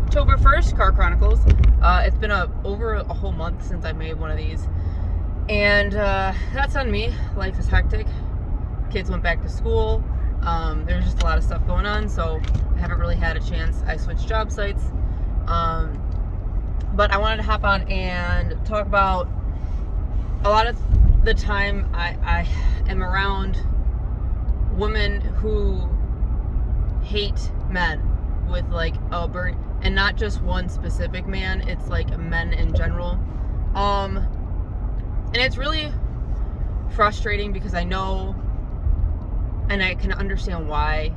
October 1st, Car Chronicles. It's been over a whole month since I made one of these. And that's on me. Life is hectic. Kids went back to school. There's just a lot of stuff going on, so I haven't really had a chance. I switched job sites. But I wanted to hop on and talk about a lot of the time I am around women who hate men with like a burn, and not just one specific man, it's like men in general. And it's really frustrating because I know and I can understand why,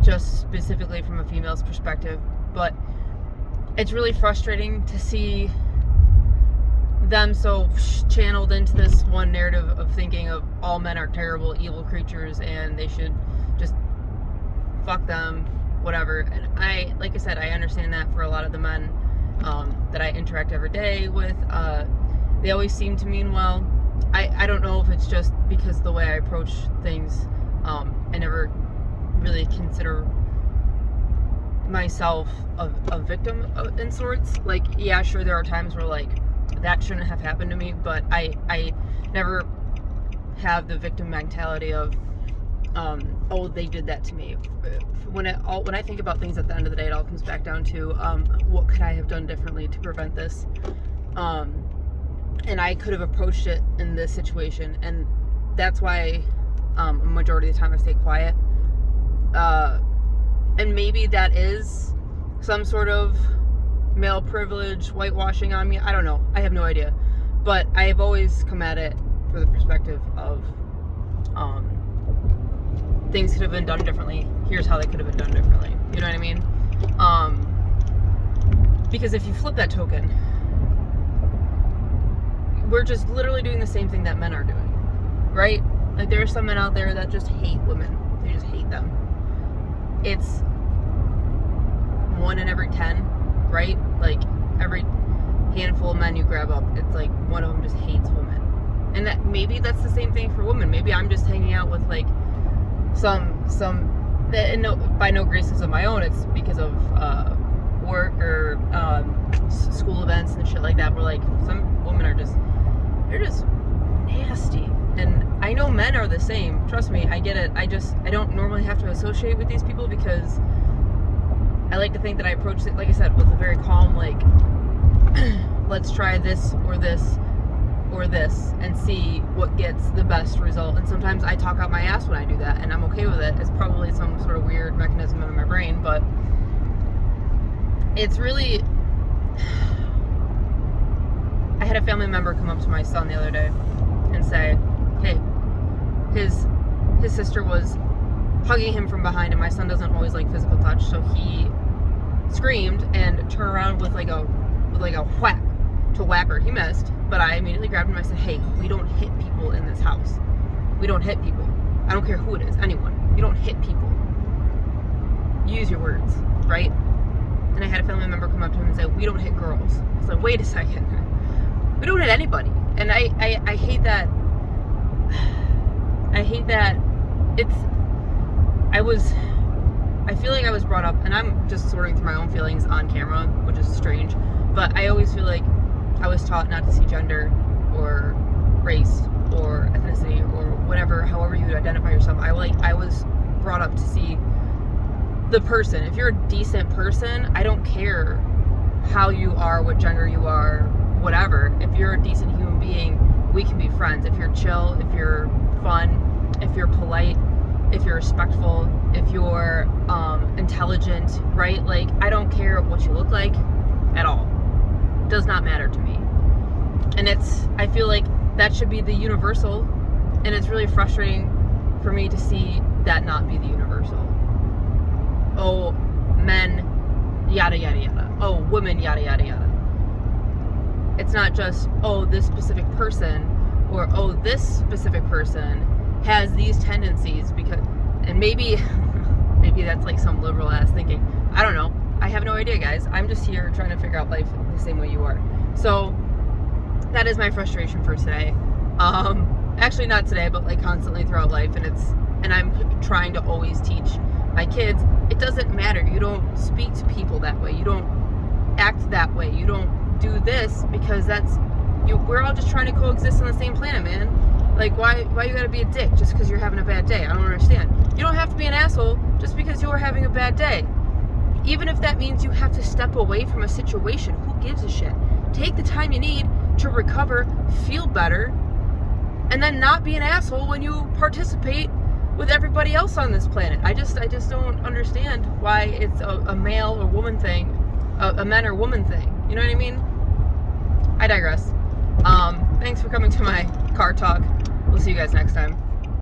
just specifically from a female's perspective, but it's really frustrating to see them so channeled into this one narrative of thinking of all men are terrible, evil creatures, and they should just fuck them, whatever. And like I said, I understand that for a lot of the men that I interact every day with. They always seem to mean well. I don't know if it's just because of the way I approach things. I never really consider myself a victim in sorts. Like, yeah, sure, there are times where like that shouldn't have happened to me, but I never have the victim mentality of oh, they did that to me. When I think about things at the end of the day, it all comes back down to what could I have done differently to prevent this, and I could have approached it in this situation, and that's why a majority of the time I stay quiet. And maybe that is some sort of male privilege whitewashing on me. I don't know. I have no idea. But I have always come at it for the perspective of things could have been done differently. Here's how they could have been done differently. You know what I mean? Because if you flip that token, we're just literally doing the same thing that men are doing, right? Like, there are some men out there that just hate women. They just hate them. It's 1 in every 10, right? Like, every handful of men you grab up, it's like one of them just hates women. And that maybe that's the same thing for women. Maybe I'm just hanging out with like some that, and no, by no graces of my own, it's because of work or school events and shit like that, where like some women are just, they're just nasty. And I know men are the same. Trust me, I get it. I don't normally have to associate with these people because I like to think that I approach it, like I said, with a very calm, like, let's try this or this or this and see what gets the best result. And sometimes I talk out my ass when I do that, and I'm okay with it. It's probably some sort of weird mechanism in my brain, but it's really... I had a family member come up to my son the other day and say, hey, his sister was hugging him from behind, and my son doesn't always like physical touch, so he screamed and turned around with like a whack to whack her. He missed, but I immediately grabbed him and I said, hey, we don't hit people in this house. We don't hit people. I don't care who it is, anyone. You don't hit people. Use your words, right? And I had a family member come up to him and say, we don't hit girls. I was like, wait a second. We don't hit anybody. And I hate that. I hate that I feel like I was brought up, and I'm just sorting through my own feelings on camera, which is strange, but I always feel like I was taught not to see gender or race or ethnicity or whatever, however you identify yourself. I was brought up to see the person. If you're a decent person, I don't care how you are, what gender you are, whatever. If you're a decent human being, we can be friends. If you're chill, if you're fun, if you're polite, if you're respectful, if you're intelligent, right? Like, I don't care what you look like at all. It does not matter to me. And I feel like that should be the universal, and it's really frustrating for me to see that not be the universal. Oh, men, yada, yada, yada. Oh, women, yada, yada, yada. It's not just, oh, this specific person, or, oh, this specific person has these tendencies because, and maybe that's like some liberal ass thinking. I don't know. I have no idea, guys. I'm just here trying to figure out life the same way you are. So that is my frustration for today. Actually not today, but like constantly throughout life. And I'm trying to always teach my kids, it doesn't matter. You don't speak to people that way. You don't act that way. You don't do this because we're all just trying to coexist on the same planet, man. Like, why you gotta be a dick just because you're having a bad day? I don't understand. You don't have to be an asshole just because you're having a bad day. Even if that means you have to step away from a situation, who gives a shit? Take the time you need to recover, feel better, and then not be an asshole when you participate with everybody else on this planet. I just don't understand why it's a male or woman thing, a men or woman thing. You know what I mean? I digress. Thanks for coming to my car talk. We'll see you guys next time.